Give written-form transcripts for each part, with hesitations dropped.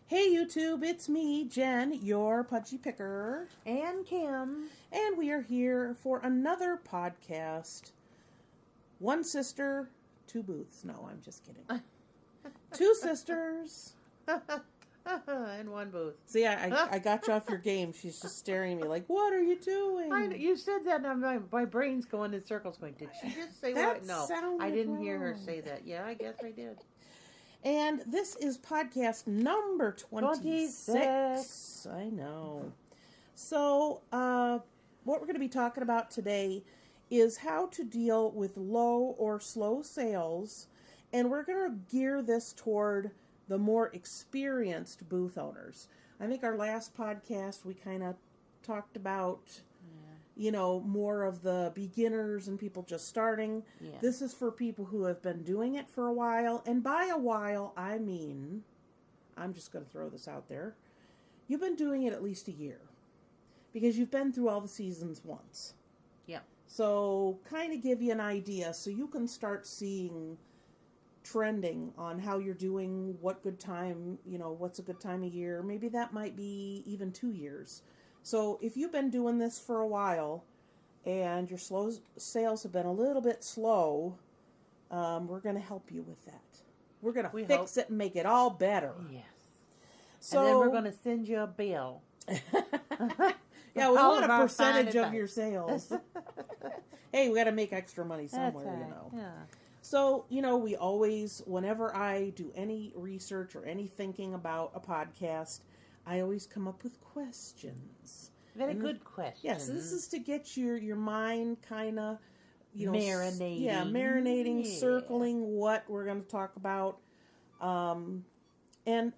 Hey YouTube, it's me, Jen, your Pudgy Picker. And Kim. And we are here for another podcast. One sister, two booths. No, I'm just kidding. Two sisters. In one booth. See, I got you off your game. She's just staring at me like, what are you doing? You said that and my brain's going in circles going, did she just say That what? No, sounded I didn't hear her wrong. say that. Yeah, I guess I did. And this is podcast number 26. I know. So, what we're going to be talking about today is how to deal with low or slow sales. And we're going to gear this toward the more experienced booth owners. I think our last podcast, we kind of talked about, more of the beginners and people just starting. Yeah. This is for people who have been doing it for a while. And by a while, I mean, I'm just going to throw this out there. You've been doing it at least a year because you've been through all the seasons once. Yeah. So kind of give you an idea so you can start seeing trending on how you're doing, what good time, what's a good time of year. Maybe that might be even 2 years. So if you've been doing this for a while and your sales have been a little bit slow, we're going to help you with that. We're going to fix it and make it all better. Yes. So, and then we're going to send you a bill. Yeah, we want a percentage of your sales. Hey, we got to make extra money somewhere, That's right. Yeah. So, we always, whenever I do any research or any thinking about a podcast, I always come up with questions. Very good question. Yes, this is to get your mind kind of, marinating. Marinating, circling what we're going to talk about. And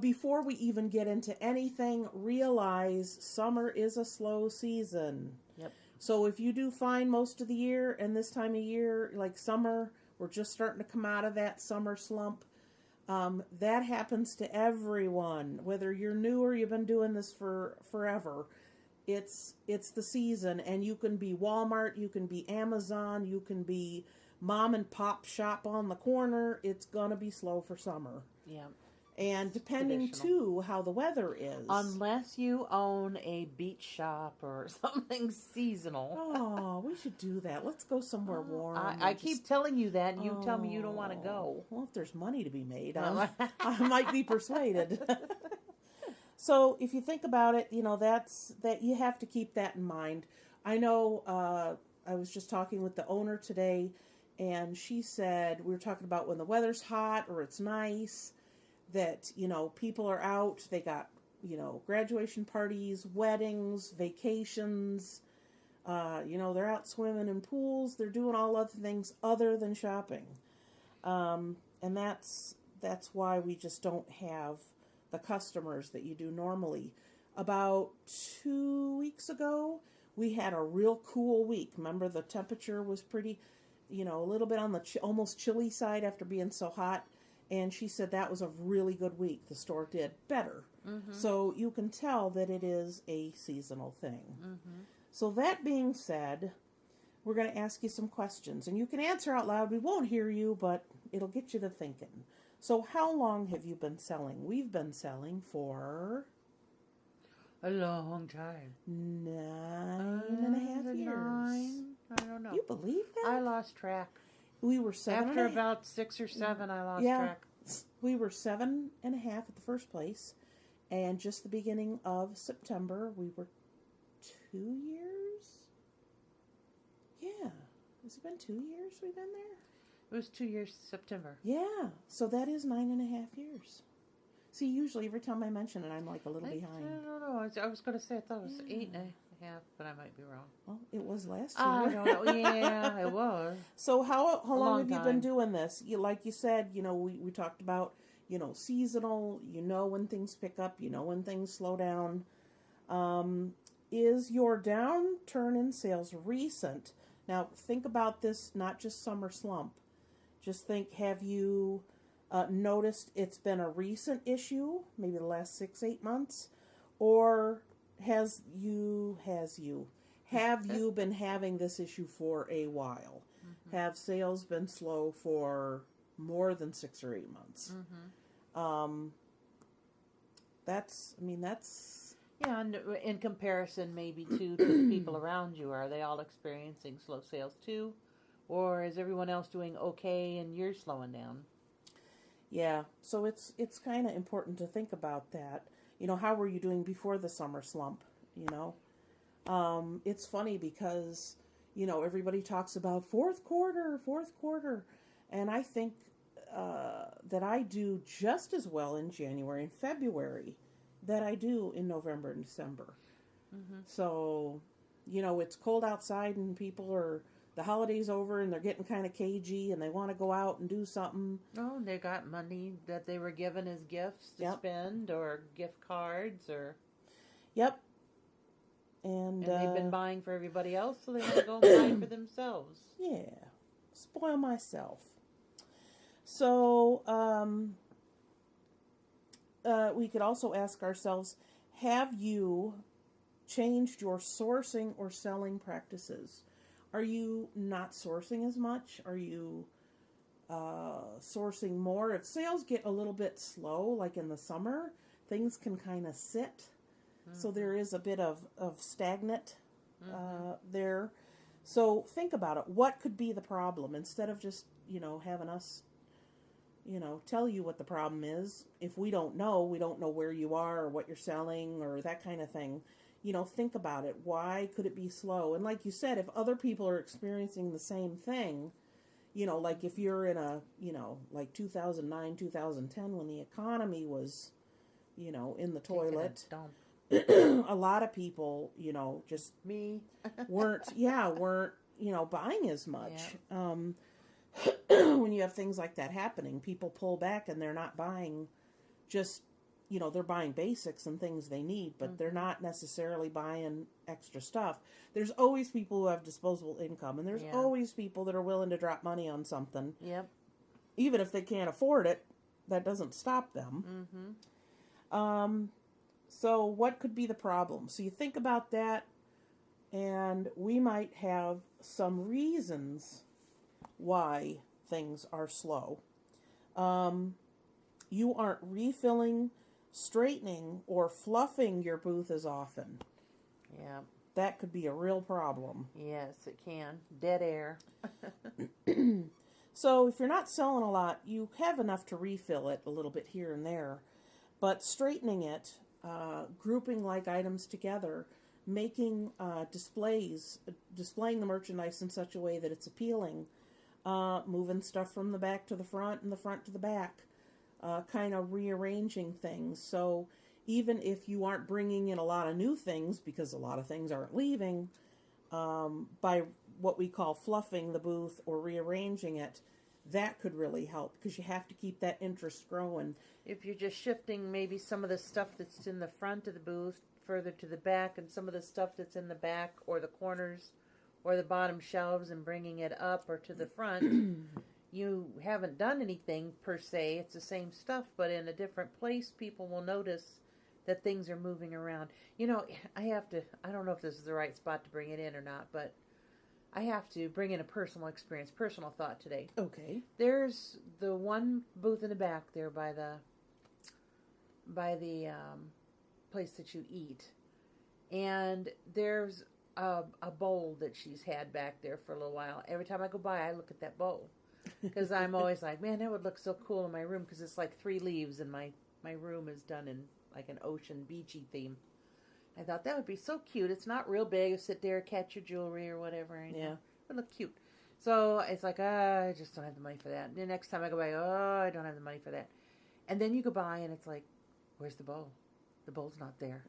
before we even get into anything, realize summer is a slow season. Yep. So if you do find most of the year and this time of year, like summer, we're just starting to come out of that summer slump. That happens to everyone, whether you're new or you've been doing this for forever. It's the season, and you can be Walmart, you can be Amazon, you can be mom and pop shop on the corner. It's gonna be slow for summer. Yeah. And depending, too, how the weather is. Unless you own a beach shop or something seasonal. Oh, we should do that. Let's go somewhere warm. I keep telling you that, and you tell me you don't want to go. Well, if there's money to be made, I might be persuaded. So if you think about it, that you have to keep that in mind. I know I was just talking with the owner today, and she said, we were talking about when the weather's hot or it's nice, that, people are out, they got, graduation parties, weddings, vacations, they're out swimming in pools, they're doing all other things other than shopping. And that's why we just don't have the customers that you do normally. About 2 weeks ago, we had a real cool week. Remember, the temperature was pretty, a little bit on the almost chilly side after being so hot. And she said that was a really good week. The store did better. Mm-hmm. So you can tell that it is a seasonal thing. Mm-hmm. So that being said, we're going to ask you some questions. And you can answer out loud. We won't hear you, but it'll get you to thinking. So how long have you been selling? We've been selling for a long time. 9.5 years. I don't know. You believe that? I lost track. We were 7. After about 6 or 7, I lost track. We were 7.5 at the first place, and just the beginning of September, we were 2 years. Yeah, has it been 2 years we've been there? It was 2 years September. Yeah, so that is 9.5 years. See, usually every time I mention it, I'm like a little behind. I don't know. I was going to say I thought it was 8.5, but I might be wrong. Well, it was last year. I don't know. Yeah, it was. So how long have you been doing this? Like you said, we talked about, seasonal, when things pick up, when things slow down. Is your downturn in sales recent? Now, think about this, not just summer slump. Just think, have you noticed it's been a recent issue, maybe the last 6-8 months? Or have you been having this issue for a while? Mm-hmm. Have sales been slow for more than 6 or 8 months? Mm-hmm. that's, I mean, that's, Yeah, and in comparison maybe to the people around you, are they all experiencing slow sales too? Or is everyone else doing okay and you're slowing down? yeah. So it's kind of important to think about that. You know, how were you doing before the summer slump? You know, it's funny because, you know, everybody talks about fourth quarter, and I think that I do just as well in January and February that I do in November and December. Mm-hmm. So, you know, it's cold outside and the holidays over and they're getting kind of cagey and they want to go out and do something. Oh, they got money that they were given as gifts to Yep. spend, or gift cards, or Yep. And they've been buying for everybody else, so they want to go buy for themselves. yeah, spoil myself. So, we could also ask ourselves, have you changed your sourcing or selling practices? Are you not sourcing as much? Are you sourcing more? If sales get a little bit slow, like in the summer, things can kind of sit. Mm-hmm. So there is a bit of stagnant there. So think about it. What could be the problem? Instead of just, you know, having us, you know, tell you what the problem is. If we don't know where you are or what you're selling or that kind of thing. You know, think about it. Why could it be slow? And like you said, if other people are experiencing the same thing, you know, like if you're in a, you know, like 2009, 2010, when the economy was, you know, in the toilet, a lot of people, you know, just me weren't, you know, buying as much. Yeah. When you have things like that happening, people pull back and they're not buying just, you know, they're buying basics and things they need, but they're not necessarily buying extra stuff. There's always people who have disposable income, and there's always people that are willing to drop money on something. Yep. Even if they can't afford it, that doesn't stop them. Mm-hmm. So what could be the problem? So you think about that, and we might have some reasons why things are slow. You aren't refilling, straightening, or fluffing your booth as often. Yeah. That could be a real problem. Yes, it can. Dead air. So if you're not selling a lot, you have enough to refill it a little bit here and there. But straightening it, grouping like items together, making displaying the merchandise in such a way that it's appealing, moving stuff from the back to the front and the front to the back, kind of rearranging things. So even if you aren't bringing in a lot of new things, because a lot of things aren't leaving, by what we call fluffing the booth or rearranging it, that could really help, because you have to keep that interest growing. If you're just shifting maybe some of the stuff that's in the front of the booth further to the back, and some of the stuff that's in the back or the corners or the bottom shelves and bringing it up or to the front, you haven't done anything per se. It's the same stuff, but in a different place, people will notice that things are moving around. You know, I don't know if this is the right spot to bring it in or not, but I have to bring in a personal experience, personal thought today. Okay. There's the one booth in the back there by the place that you eat, and there's a bowl that she's had back there for a little while. Every time I go by, I look at that bowl, because I'm always like, man, that would look so cool in my room, because it's like 3 leaves, and my room is done in like an ocean beachy theme. I thought that would be so cute. It's not real big. You sit there, catch your jewelry or whatever. Yeah. It would look cute. So it's like, I just don't have the money for that. And the next time I go by, I don't have the money for that. And then you go by and it's like, where's the bowl? The bowl's not there.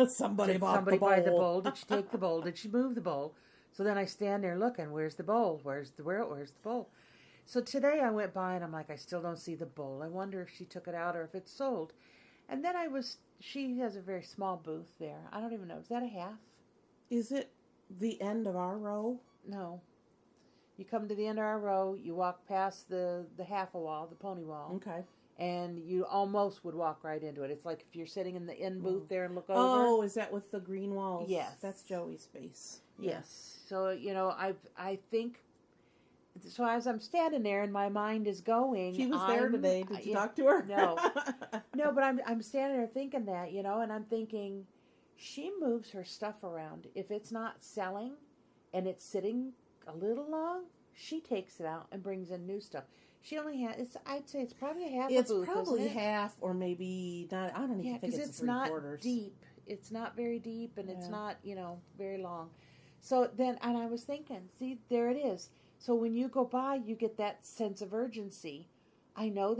Somebody Did bought somebody the bowl. buy the bowl? Did she take the bowl? Did she move the bowl? So then I stand there looking, where's the bowl? Where's the bowl? So today I went by and I'm like, I still don't see the bowl. I wonder if she took it out or if it's sold. And then she has a very small booth there. I don't even know. Is that a half? Is it the end of our row? No. You come to the end of our row, you walk past the half a wall, the pony wall. Okay. And you almost would walk right into it. It's like if you're sitting in the end booth there and look over. Oh, is that with the green walls? Yes. That's Joey's space. Yes. So, you know, I think, so as I'm standing there and my mind is going. She was there today. Did you talk to her? No. know, but I'm standing there thinking that, you know, and I'm thinking, she moves her stuff around. If it's not selling and it's sitting a little long, she takes it out and brings in new stuff. She only has, I'd say it's probably a half a booth, It's probably isn't it? half or maybe not. I don't even Yeah, think because it's it's not 3/4. deep. It's not very deep, and it's Yeah. not, you know, very long. So then, and I was thinking, see, there it is. So when you go by, you get that sense of urgency. I know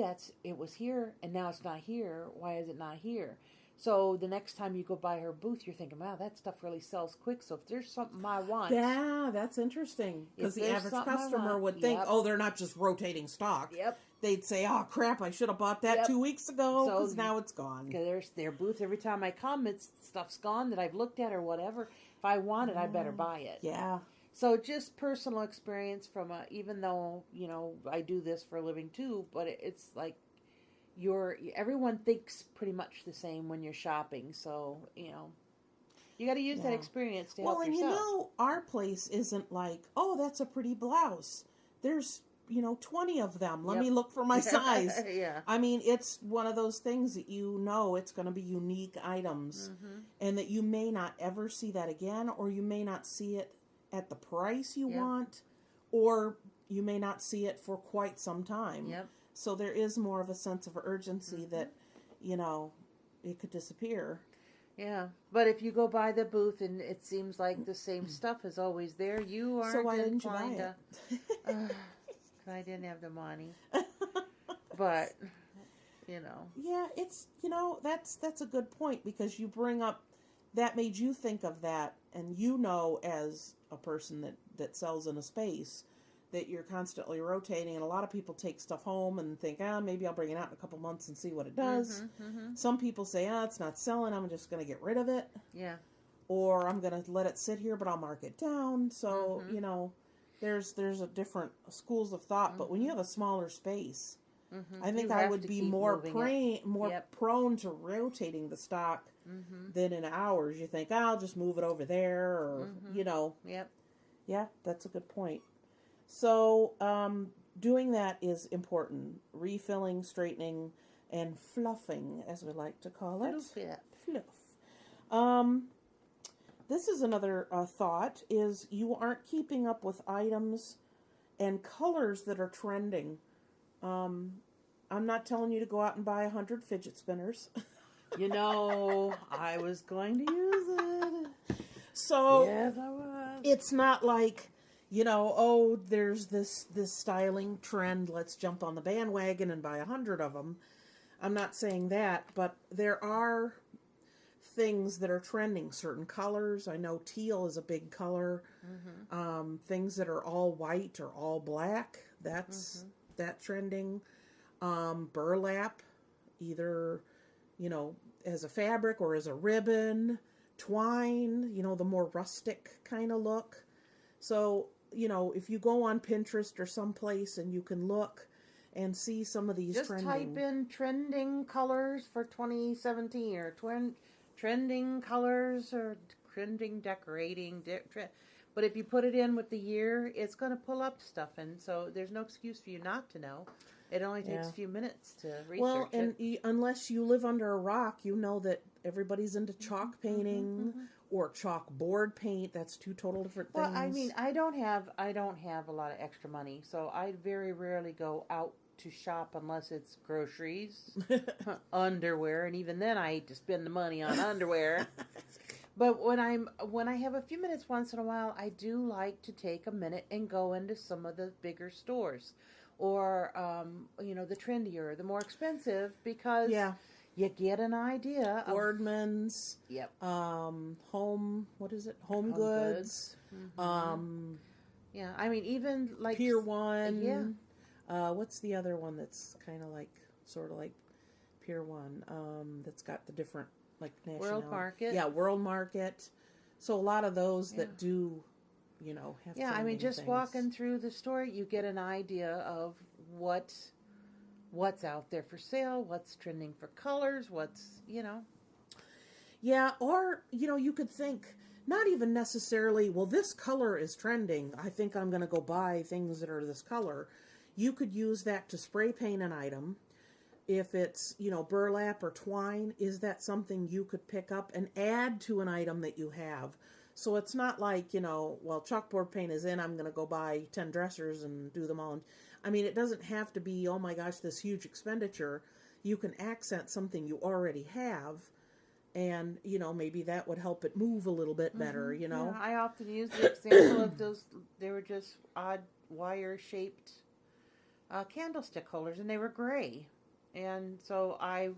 it was here, and now it's not here. Why is it not here? So the next time you go by her booth, you're thinking, wow, that stuff really sells quick. So if there's something I want, Yeah, that's interesting. Because If the there's average something I customer want, would think, yep. oh, they're not just rotating stock. yep, They'd say, oh, crap, I should have bought that Yep. 2 weeks ago So- because now it's gone. because there's their booth every time I come, it's stuff's gone that I've looked at or whatever. If I want it, I better buy it. Yeah. So just personal experience from even though, you know, I do this for a living too, but it's like everyone thinks pretty much the same when you're shopping. So, you know, you got to use that Yeah. experience to Well, help and yourself. you know, our place isn't like, oh, that's a pretty blouse. There's, 20 of them. Let Yep. me look for my size. Yeah. I mean, it's one of those things that it's going to be unique items Mm-hmm. and that you may not ever see that again, or you may not see it at the price you Yep. want, or you may not see it for quite some time. Yep. So there is more of a sense of urgency that, it could disappear. Yeah. But if you go by the booth and it seems like the same stuff is always there, you aren't So why didn't you buy inclined it? to. I didn't have the money. But, you know. Yeah, it's that's a good point, because you bring up that made you think of that, and as a person that sells in a space that you're constantly rotating, and a lot of people take stuff home and think, maybe I'll bring it out in a couple months and see what it does. Mm-hmm. Some people say, it's not selling, I'm just going to get rid of it, Yeah. or I'm going to let it sit here, but I'll mark it down. So Mm-hmm. there's a different schools of thought, but when you have a smaller space, Mm-hmm. I think You I have would to be keep more moving it. Yep. prone to rotating the stock Mm-hmm. than in hours. You think, I'll just move it over there, or Yep. yeah, that's a good point. So doing that is important. Refilling, straightening, and fluffing, as we like to call it. Fluff. This is another thought: is you aren't keeping up with items and colors that are trending. I'm not telling you to go out and buy 100 fidget spinners. You know, I was going to use it. So Yes, I was. it's not like, there's this styling trend, let's jump on the bandwagon and buy 100 of them. I'm not saying that, but there are things that are trending, certain colors. I know teal is a big color. Mm-hmm. Things that are all white or all black, that's trending. Burlap, either, as a fabric or as a ribbon. Twine, the more rustic kind of look. So, if you go on Pinterest or someplace and you can look and see some of these Just trending. type in trending colors for 2017 or trending colors or trending decorating. But if you put it in with the year, it's going to pull up stuff. And so there's no excuse for you not to know. It only takes a few minutes to research well, and it. unless you live under a rock, you know that everybody's into chalk painting or chalkboard paint. That's two total different things. Well, I mean, I don't have a lot of extra money, so I very rarely go out to shop unless it's groceries, underwear, and even then I hate to spend the money on underwear. But when I have a few minutes once in a while, I do like to take a minute and go into some of the bigger stores, or the trendier, the more expensive, because you get an idea of Boardman's. Yep. Home. What is it? Home Goods. Yeah, I mean, even like Pier 1. Yeah. What's the other one that's kind of sort of like Pier 1? That's got the different, like, national. World Market. Yeah, World Market. So a lot of those that do, have Yeah, I mean, trending just things. walking through the store, you get an idea of what's out there for sale, what's trending for colors, Yeah, or, you could think, not even necessarily, well, this color is trending, I think I'm going to go buy things that are this color. You could use that to spray paint an item, if it's, burlap or twine, is that something you could pick up and add to an item that you have? So it's not like, well, chalkboard paint is in, I'm going to go buy 10 dressers and do them all. I mean, it doesn't have to be, oh my gosh, this huge expenditure. You can accent something you already have, and, maybe that would help it move a little bit better, Yeah, I often use the example of those, they were just odd wire-shaped candlestick holders, and they were gray. And so I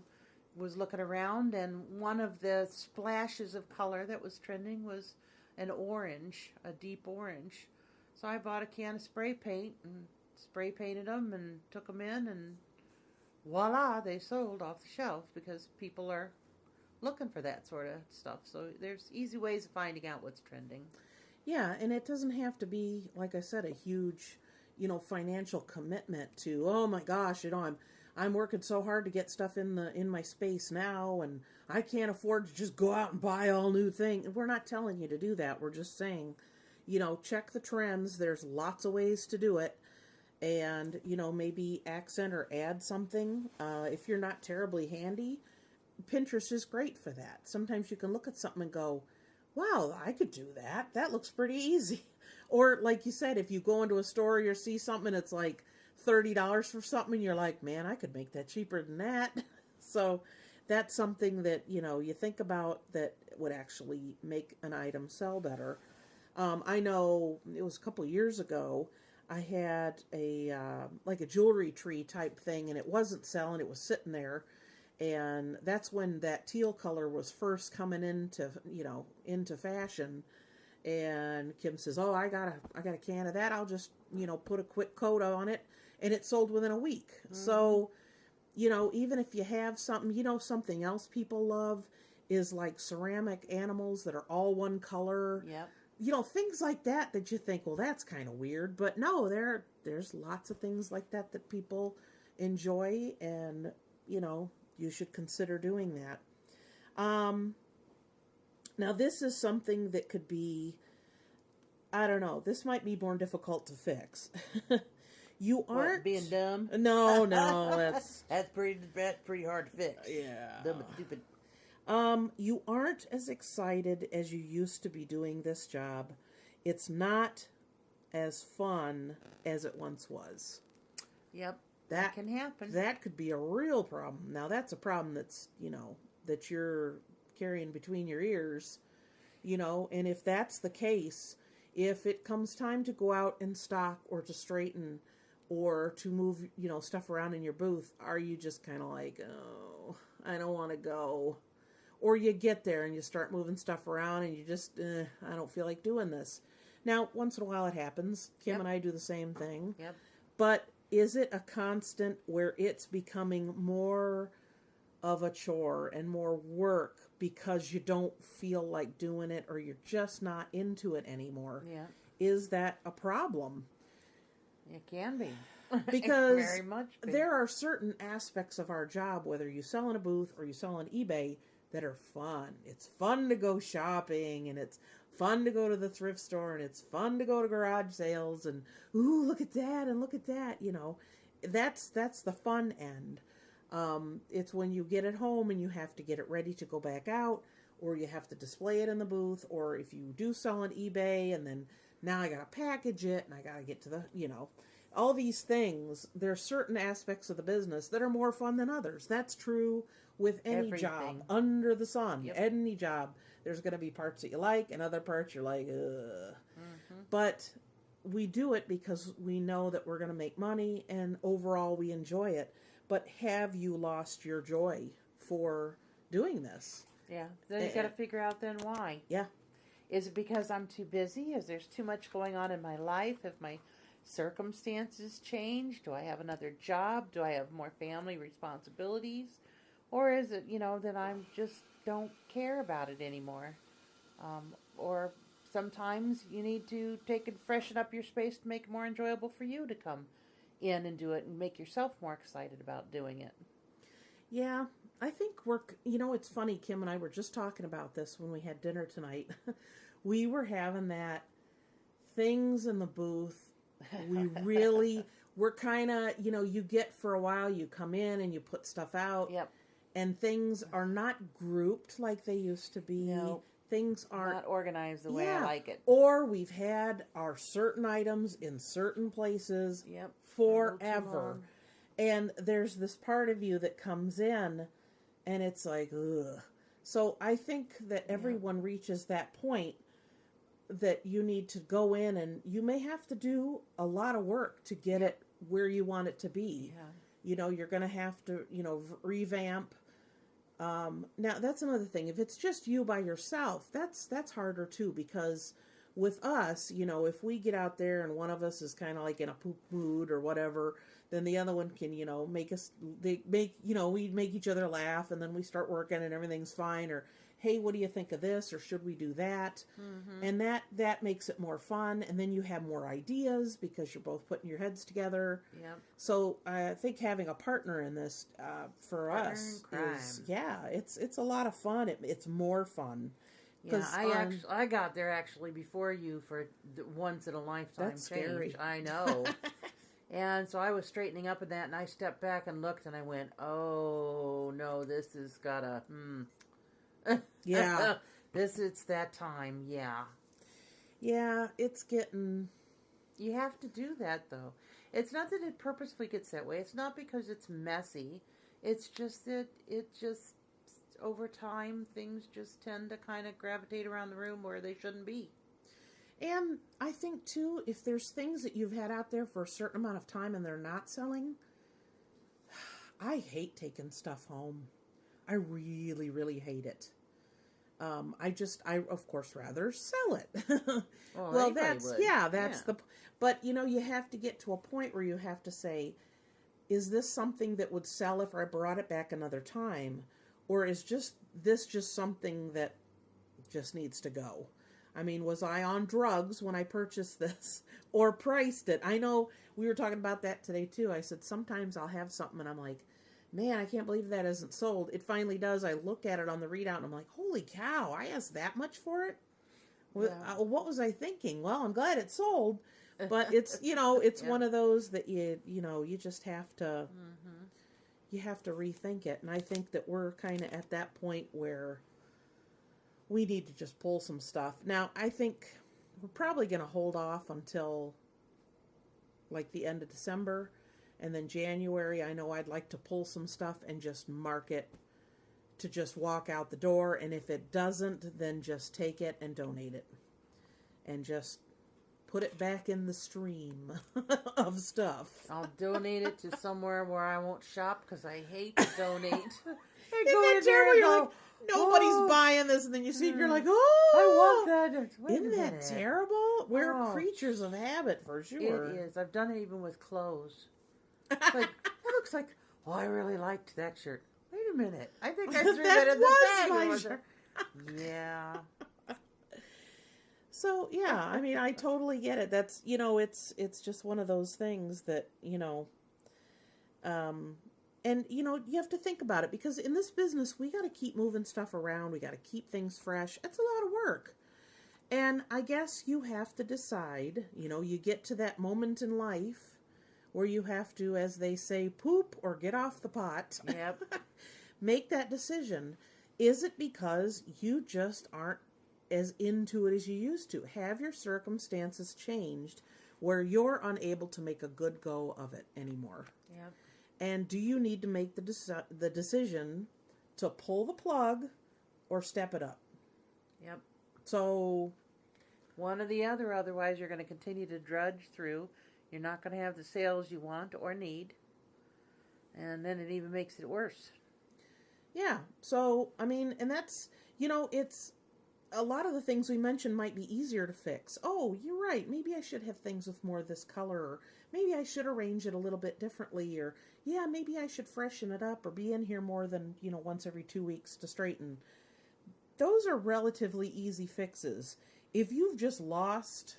was looking around, and one of the splashes of color that was trending was an orange, a deep orange. So I bought a can of spray paint and spray painted them and took them in, and voila, they sold off the shelf because people are looking for that sort of stuff. So there's easy ways of finding out what's trending. Yeah, and it doesn't have to be, like I said, a huge, financial commitment to, oh my gosh, I'm working so hard to get stuff in my space now, and I can't afford to just go out and buy all new things. We're not telling you to do that. We're just saying, check the trends. There's lots of ways to do it. And, maybe accent or add something. If you're not terribly handy, Pinterest is great for that. Sometimes you can look at something and go, wow, I could do that. That looks pretty easy. Or like you said, if you go into a store, you see something, it's like $30 for something, and you're like, man, I could make that cheaper than that. So that's something that, you think about that would actually make an item sell better. I know it was a couple of years ago, I had like a jewelry tree type thing, and it wasn't selling, it was sitting there. And that's when that teal color was first coming into fashion. And Kim says, oh, I got a can of that. I'll just, put a quick coat on it. And it sold within a week. Mm-hmm. So, even if you have something, something else people love is like ceramic animals that are all one color. Yep. Things like that you think, well, that's kind of weird. But no, there's lots of things like that people enjoy. And, you should consider doing that. Now, this is something that could be, I don't know, this might be more difficult to fix. You aren't... What, being dumb? No, that's... that's pretty hard to fix. Yeah. Dumb and stupid. You aren't as excited as you used to be doing this job. It's not as fun as it once was. Yep. That can happen. That could be a real problem. Now, that's a problem that's, that you're carrying between your ears, and if that's the case, if it comes time to go out and stock or to straighten or to move, stuff around in your booth, are you just kind of like, oh, I don't want to go? Or you get there and you start moving stuff around and you just, I don't feel like doing this. Now, once in a while it happens. Kim and I do the same thing. Yep. But is it a constant where it's becoming more of a chore and more work because you don't feel like doing it or you're just not into it anymore? Yeah. Is that a problem? It can be. Because very much be. There are certain aspects of our job, whether you sell in a booth or you sell on eBay, that are fun. It's fun to go shopping, and it's fun to go to the thrift store, and it's fun to go to garage sales, and ooh, look at that, and look at that, That's the fun end. It's when you get it home and you have to get it ready to go back out, or you have to display it in the booth, or if you do sell on eBay, and then now I gotta package it, and I gotta get to the, all these things. There are certain aspects of the business that are more fun than others. That's true with any job under the sun. Yep. Any job. There's going to be parts that you like and other parts you're like, ugh. Mm-hmm. But we do it because we know that we're going to make money and overall we enjoy it. But have you lost your joy for doing this? Yeah. Then you got to figure out then why. Yeah. Is it because I'm too busy? Is there too much going on in my life? Have my circumstances changed? Do I have another job? Do I have more family responsibilities? Or is it, that I just don't care about it anymore? Or sometimes you need to take and freshen up your space to make it more enjoyable for you to come in and do it and make yourself more excited about doing it. Yeah, I think it's funny, Kim and I were just talking about this when we had dinner tonight. We were having that things in the booth. We we're kind of, you get for a while, you come in and you put stuff out. Yep. And things are not grouped like they used to be. No. Things aren't Not organized the way I like it. Or we've had our certain items in certain places Yep. forever. And there's this part of you that comes in and it's like, ugh. So I think that everyone reaches that point that you need to go in, and you may have to do a lot of work to get it where you want it to be. Yeah. You're going to have to, revamp. Now that's another thing. If it's just you by yourself, that's harder too, because with us, if we get out there and one of us is kind of like in a poop mood or whatever, then the other one can, we make each other laugh, and then we start working and everything's fine. Or, hey, what do you think of this? Or should we do that? Mm-hmm. And that makes it more fun. And then you have more ideas because you're both putting your heads together. Yep. So I think having a partner in this for Partner us in crime. is, it's a lot of fun. It's more fun. Yeah, I got there actually before you for the once in a lifetime That's change. scary. I know. And so I was straightening up in that, and I stepped back and looked, and I went, "Oh no, this has got a Yeah. it's that time, yeah." Yeah, it's getting... You have to do that, though. It's not that it purposefully gets that way. It's not because it's messy. It's just that over time, things just tend to kind of gravitate around the room where they shouldn't be. And I think, too, if there's things that you've had out there for a certain amount of time and they're not selling, I hate taking stuff home. I really, really hate it. I of course rather sell it. Well, but you have to get to a point where you have to say, is this something that would sell if I brought it back another time? Or is this just something that just needs to go? I mean, was I on drugs when I purchased this or priced it? I know we were talking about that today too. I said, sometimes I'll have something and I'm like, man, I can't believe that isn't sold. It finally does. I look at it on the readout and I'm like, holy cow, I asked that much for it? Yeah. What was I thinking? Well, I'm glad it sold, but it's, it's one of those that you just have to, you have to rethink it. And I think that we're kind of at that point where we need to just pull some stuff. Now, I think we're probably going to hold off until like the end of December. And then January, I know I'd like to pull some stuff and just mark it to just walk out the door. And if it doesn't, then just take it and donate it. And just put it back in the stream of stuff. I'll donate it to somewhere where I won't shop because I hate to donate. Isn't that terrible? You're like, nobody's buying this, and then you see it, you're like, oh, I want that. Isn't that terrible? We're creatures of habit, for sure. It is. I've done it even with clothes. It's like, that looks like, I really liked that shirt. Wait a minute. I think I threw that in the bag. My shirt. Yeah. So, yeah, I mean, I totally get it. That's, it's just one of those things that, and, you have to think about it, because in this business, we got to keep moving stuff around. We got to keep things fresh. It's a lot of work. And I guess you have to decide, you get to that moment in life where you have to, as they say, poop or get off the pot. Yep. Make that decision. Is it because you just aren't as into it as you used to? Have your circumstances changed where you're unable to make a good go of it anymore? Yep. And do you need to make the decision to pull the plug or step it up? Yep. So one or the other, otherwise you're going to continue to drudge through. You're not going to have the sales you want or need. And then it even makes it worse. Yeah. So, I mean, and that's, it's a lot of the things we mentioned might be easier to fix. Oh, you're right. Maybe I should have things with more of this color, or maybe I should arrange it a little bit differently, or yeah, maybe I should freshen it up or be in here more than, once every 2 weeks to straighten. Those are relatively easy fixes. If you've just lost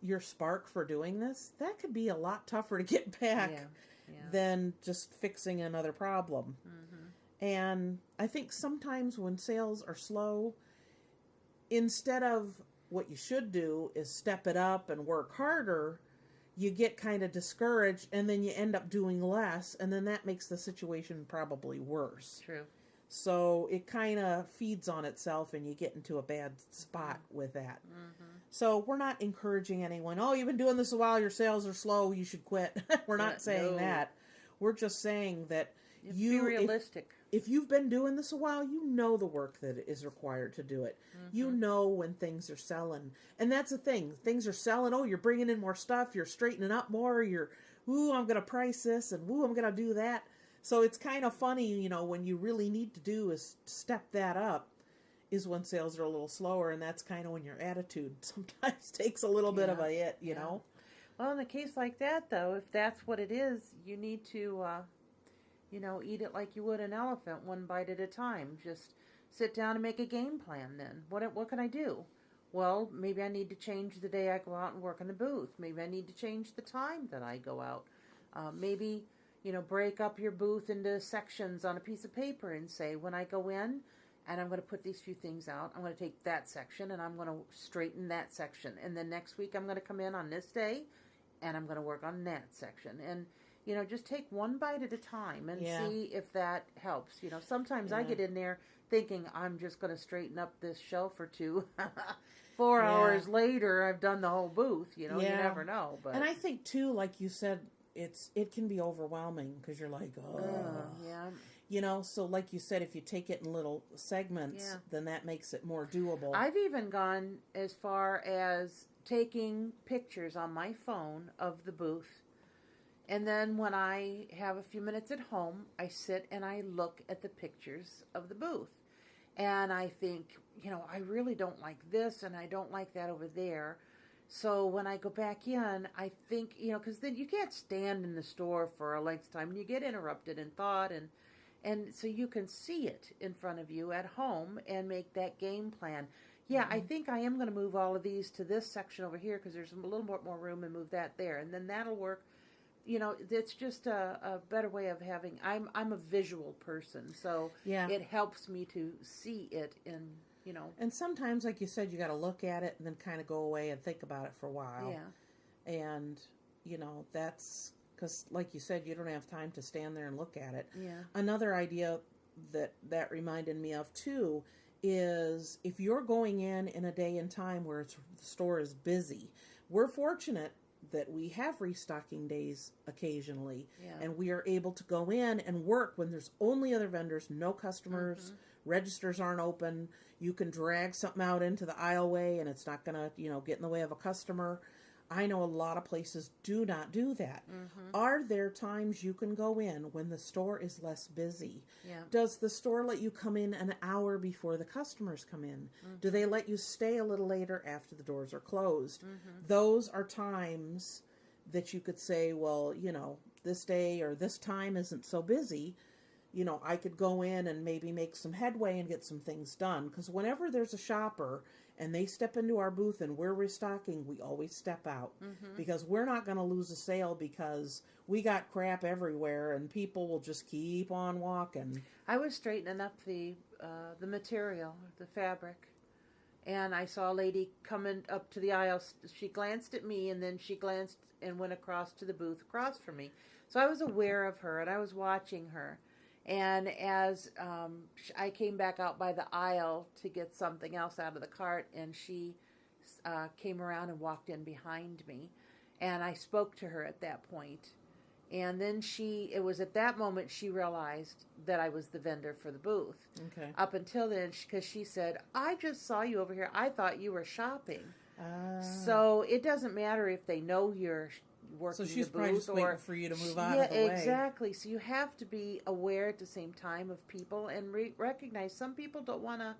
your spark for doing this, that could be a lot tougher to get back than just fixing another problem. Mm-hmm. And I think sometimes when sales are slow, instead of what you should do is step it up and work harder, you get kind of discouraged, and then you end up doing less, and then that makes the situation probably worse. True. So it kind of feeds on itself, and you get into a bad spot with that. So we're not encouraging anyone, oh, you've been doing this a while, your sales are slow, you should quit. We're not saying that. We're just saying that Be realistic. If you've been doing this a while, you know the work that is required to do it. You know when things are selling. And that's the thing. Things are selling. Oh, you're bringing in more stuff. You're straightening up more. You're, ooh, I'm going to price this, and ooh, I'm going to do that. So it's kind of funny, you know, when you really need to do is step that up is when sales are a little slower. And that's kind of when your attitude sometimes takes a little bit of a hit, you know. Well, in a case like that, though, if that's what it is, you need to... you know, eat it like you would an elephant, one bite at a time. Just sit down and make a game plan then. What can I do? Well, maybe I need to change the day I go out and work in the booth. Maybe I need to change the time that I go out. Maybe, you know, break up your booth into sections on a piece of paper and say, when I go in and I'm going to put these few things out, I'm going to take that section and I'm going to straighten that section. And then next week I'm going to come in on this day and I'm going to work on that section. And you know, just take one bite at a time and see if that helps. You know, sometimes I get in there thinking I'm just going to straighten up this shelf or two. 4 hours later, I've done the whole booth. You know, you never know. But and I think too, like you said, it can be overwhelming because you're like, you know. So like you said, if you take it in little segments, then that makes it more doable. I've even gone as far as taking pictures on my phone of the booth. And then when I have a few minutes at home, I sit and I look at the pictures of the booth. And I think, you know, I really don't like this and I don't like that over there. So when I go back in, I think, you know, because then you can't stand in the store for a length of time and you get interrupted in thought. And so you can see it in front of you at home and make that game plan. Yeah, I think I am going to move all of these to this section over here because there's a little more room and move that there. And then that'll work. You know, it's just a better way of having. I'm a visual person, so it helps me to see it in, you know. And sometimes, like you said, you got to look at it and then kind of go away and think about it for a while. Yeah. And you know, that's because, like you said, you don't have time to stand there and look at it. Yeah. Another idea that reminded me of too is if you're going in a day and time where the store is busy, we're fortunate that we have restocking days occasionally, and we are able to go in and work when there's only other vendors, no customers, registers aren't open. You can drag something out into the aisleway and it's not going to, you know, get in the way of a customer. I know a lot of places do not do that. Are there times you can go in when the store is less busy? Yeah. Does the store let you come in an hour before the customers come in? Do they let you stay a little later after the doors are closed? Those are times that you could say, well, you know, this day or this time isn't so busy. You know, I could go in and maybe make some headway and get some things done. Because whenever there's a shopper and they step into our booth and we're restocking, we always step out. Because we're not going to lose a sale because we got crap everywhere and people will just keep on walking. I was straightening up the material, the fabric, and I saw a lady coming up to the aisle. She glanced at me and then she glanced and went across to the booth across from me. So I was aware of her and I was watching her. And as I came back out by the aisle to get something else out of the cart, and she came around and walked in behind me, and I spoke to her at that point. And then it was at that moment she realized that I was the vendor for the booth. Okay. Up until then, because she said, I just saw you over here. I thought you were shopping. So it doesn't matter if they know you're working. So she's the probably booth just waiting for you to move out of the way. Exactly. So you have to be aware at the same time of people and recognize some people don't want to.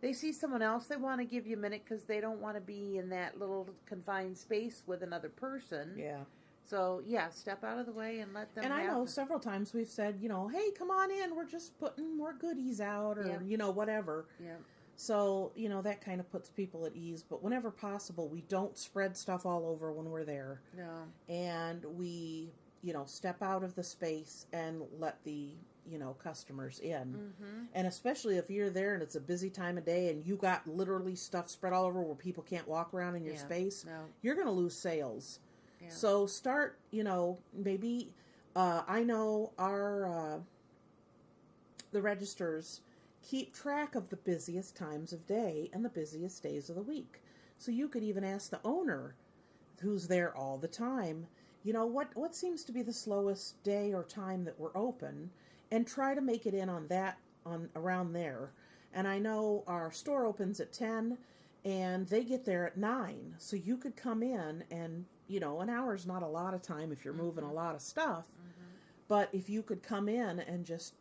They see someone else, they want to give you a minute because they don't want to be in that little confined space with another person. Yeah. So step out of the way and let them. And I know several times we've said, you know, hey, come on in. We're just putting more goodies out, or you know, whatever. Yeah. So, you know, that kind of puts people at ease. But whenever possible, we don't spread stuff all over when we're there. No. And we, you know, step out of the space and let the, you know, customers in. And especially if you're there and it's a busy time of day and you got literally stuff spread all over where people can't walk around in your space, you're going to lose sales. Yeah. So start, maybe, I know the registers keep track of the busiest times of day and the busiest days of the week. So you could even ask the owner, who's there all the time, what seems to be the slowest day or time that we're open, and try to make it in on around there. And I know our store opens at 10 and they get there at 9. So you could come in and, an hour's not a lot of time if you're moving a lot of stuff. But if you could come in and just,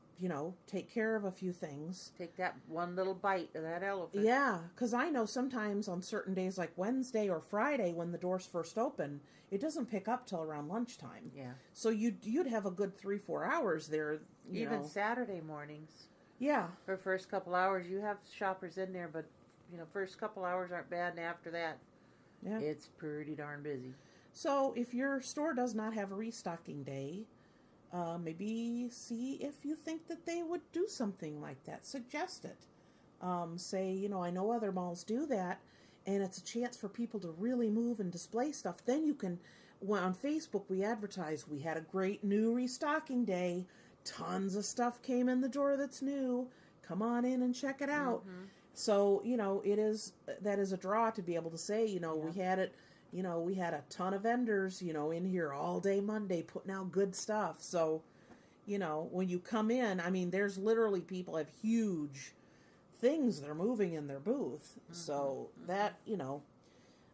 take care of a few things. Take that one little bite of that elephant. Yeah, because I know sometimes on certain days like Wednesday or Friday when the doors first open, it doesn't pick up till around lunchtime. Yeah. So you'd have a good 3-4 hours there. Even Saturday mornings. Yeah. For first couple hours, you have shoppers in there, but, first couple hours aren't bad, and after that, it's pretty darn busy. So if your store does not have a restocking day, maybe see if you think that they would do something like that. Suggest it. Say, I know other malls do that, and it's a chance for people to really move and display stuff. Then you can, on Facebook, we advertise, we had a great new restocking day. Tons of stuff came in the door that's new. Come on in and check it out. So, that is a draw to be able to say, we had it. We had a ton of vendors, in here all day Monday putting out good stuff. So, when you come in, I mean, there's literally people have huge things they're moving in their booth. So that,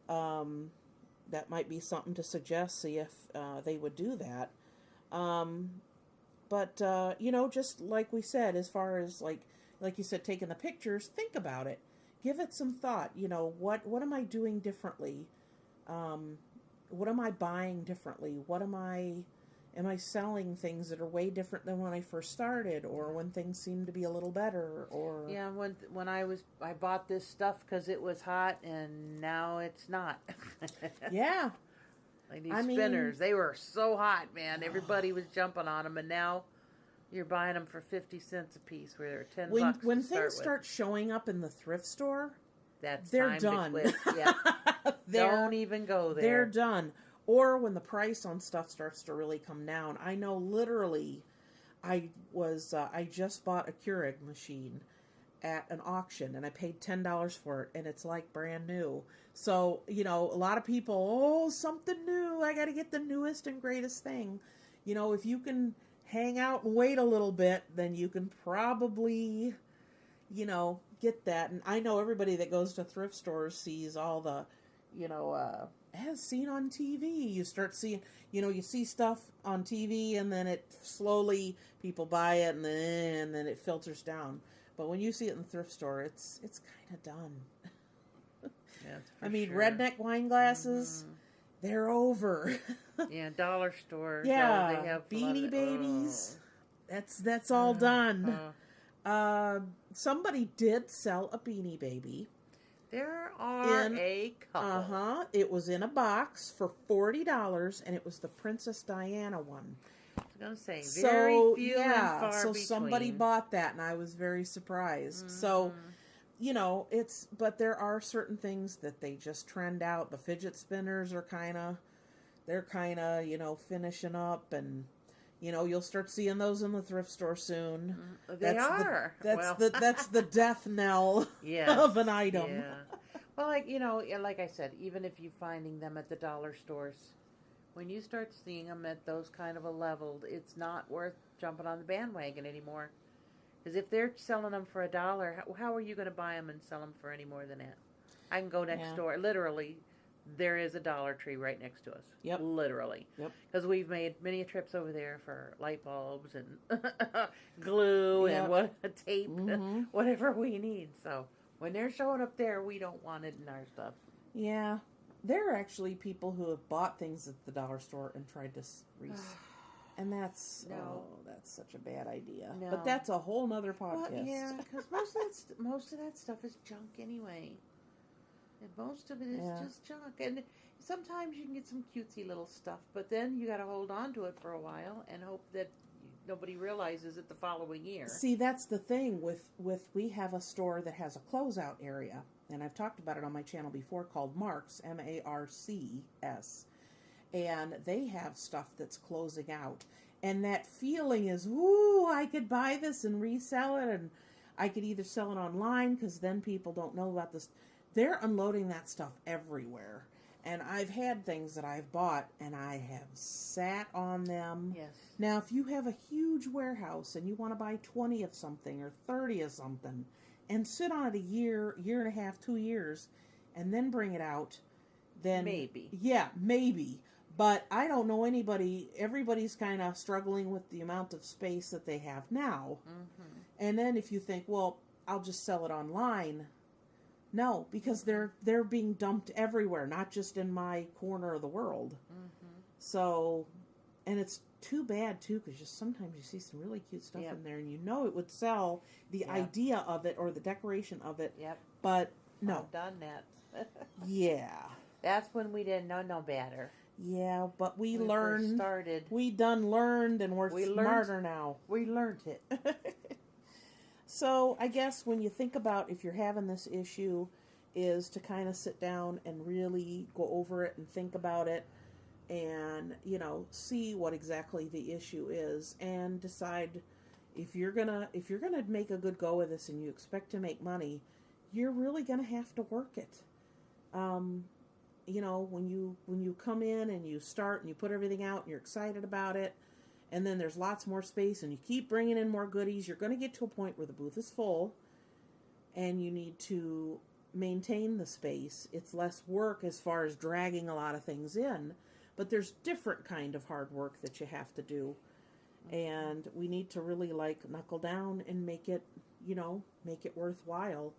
that might be something to suggest, see if they would do that. But, just like we said, as far as like you said, taking the pictures, think about it. Give it some thought. What am I doing differently? What am I buying differently? Am I selling things that are way different than when I first started, or when things seem to be a little better, or yeah, when I bought this stuff because it was hot, and now it's not. Yeah, like these spinners, they were so hot, man. Everybody was jumping on them, and now you're buying them for 50 cents a piece, where they're $10. When things start showing up in the thrift store, they're time done. To quit. Yeah. Don't even go there. They're done. Or when the price on stuff starts to really come down. I know literally I just bought a Keurig machine at an auction and I paid $10 for it and it's like brand new. So, a lot of people, something new. I got to get the newest and greatest thing. If you can hang out and wait a little bit, then you can probably, get that. And I know everybody that goes to thrift stores sees all the, as seen on TV. You start seeing, you see stuff on TV and then it slowly, people buy it and then it filters down. But when you see it in the thrift store, it's kind of done. Yeah, sure. Redneck wine glasses, they're over. Yeah, dollar store. Yeah, they have Beanie Babies. That's all done. Somebody did sell a Beanie Baby. There are a couple. It was in a box for $40, and it was the Princess Diana one. I was going to say, very few and far so between. Somebody bought that, and I was very surprised. So, but there are certain things that they just trend out. The fidget spinners are they're finishing up, and you'll start seeing those in the thrift store soon. That's the death knell of an item. Yeah. Well, like I said, even if you're finding them at the dollar stores, when you start seeing them at those kind of a level, it's not worth jumping on the bandwagon anymore. Because if they're selling them for $1, how are you going to buy them and sell them for any more than that? I can go next door. Literally, there is a Dollar Tree right next to us. Yep. Literally. Yep. Because we've made many trips over there for light bulbs and glue and tape, whatever we need. So when they're showing up there, we don't want it in our stuff. Yeah. There are actually people who have bought things at the dollar store and tried to and that's that's such a bad idea. No. But that's a whole nother podcast. Well, yeah, because most of that stuff is junk anyway. And most of it is just junk. And sometimes you can get some cutesy little stuff, but then you got to hold on to it for a while and hope that nobody realizes it the following year. See, that's the thing with we have a store that has a closeout area, and I've talked about it on my channel before, called Marks, Marcs. and they have stuff that's closing out. And that feeling is, ooh, I could buy this and resell it, and I could either sell it online because then people don't know about this. They're unloading that stuff everywhere. And I've had things that I've bought and I have sat on them. Yes. Now, if you have a huge warehouse and you want to buy 20 of something or 30 of something and sit on it a year, year and a half, 2 years, and then bring it out, then... Maybe. Yeah, maybe. But I don't know anybody. Everybody's kind of struggling with the amount of space that they have now. Mm-hmm. And then if you think, well, I'll just sell it online... No, because they're being dumped everywhere, not just in my corner of the world. Mm-hmm. So, and it's too bad too, because just sometimes you see some really cute stuff in there, and you know it would sell the idea of it or the decoration of it. Yep. But no. I've done that. Yeah. That's when we didn't know no better. Yeah, but we When learned. first started. We done learned, and we're smarter learned, now. We learned it. So I guess when you think about if you're having this issue, is to kind of sit down and really go over it and think about it, and see what exactly the issue is, and decide if you're gonna make a good go of this and you expect to make money, you're really gonna have to work it. When you come in and you start and you put everything out and you're excited about it, and then there's lots more space and you keep bringing in more goodies, you're going to get to a point where the booth is full and you need to maintain the space. It's less work as far as dragging a lot of things in, but there's different kind of hard work that you have to do. And we need to really knuckle down and make it worthwhile.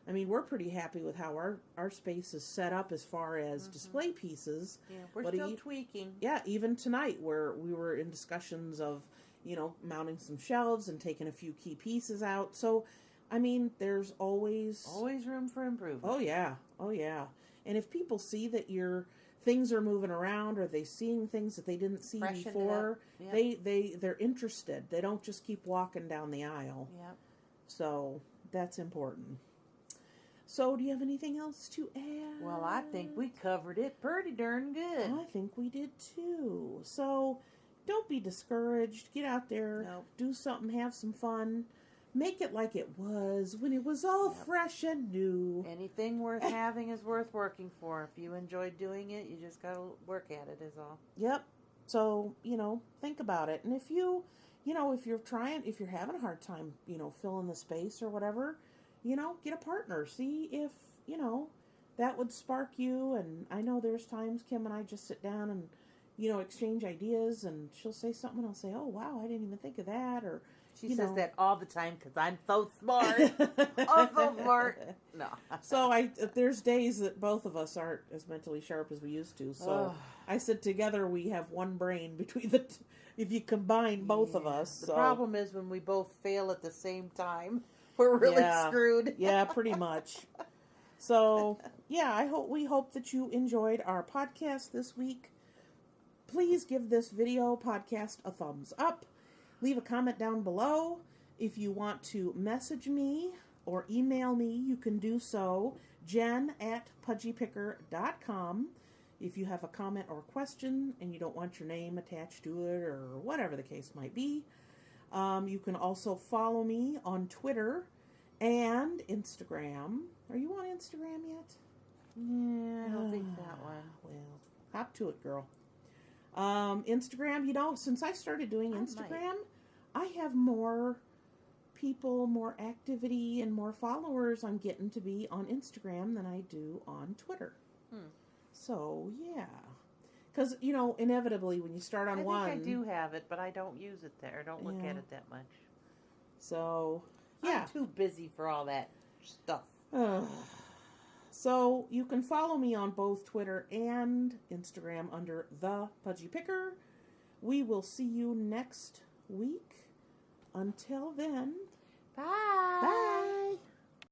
I mean, we're pretty happy with how our space is set up as far as display pieces. Yeah, we're still tweaking. Yeah, even tonight where we were in discussions of, mounting some shelves and taking a few key pieces out. So, I mean, there's always room for improvement. Oh yeah. And if people see that your things are moving around, or they're seeing things that they didn't see before, they're interested. They don't just keep walking down the aisle. Yep. So that's important. So, do you have anything else to add? Well, I think we covered it pretty darn good. I think we did too. So, don't be discouraged. Get out there, do something, have some fun. Make it like it was when it was all fresh and new. Anything worth having is worth working for. If you enjoyed doing it, you just got to work at it is all. Yep. So, think about it. And if if you're having a hard time, filling the space or whatever, get a partner. See if, that would spark you. And I know there's times Kim and I just sit down and, exchange ideas, and she'll say something and I'll say, oh, wow, I didn't even think of that. Or she says that all the time because I'm so smart. I'm so smart. No. So there's days that both of us aren't as mentally sharp as we used to. So I said together we have one brain between the if you combine both of us. The problem is when we both fail at the same time. We're really screwed. Yeah, pretty much. So, we hope that you enjoyed our podcast this week. Please give this video podcast a thumbs up. Leave a comment down below. If you want to message me or email me, you can do so, jen@pudgypicker.com. If you have a comment or question and you don't want your name attached to it or whatever the case might be. You can also follow me on Twitter and Instagram. Are you on Instagram yet? Yeah, I don't think that one. Well, hop to it, girl. Instagram, since I started doing Instagram, I have more people, more activity, and more followers I'm getting to be on Instagram than I do on Twitter. So, yeah. Because, inevitably when you start on one... I think I do have it, but I don't use it there. I don't look at it that much. So, yeah. I'm too busy for all that stuff. So, you can follow me on both Twitter and Instagram under The Pudgy Picker. We will see you next week. Until then... Bye! Bye!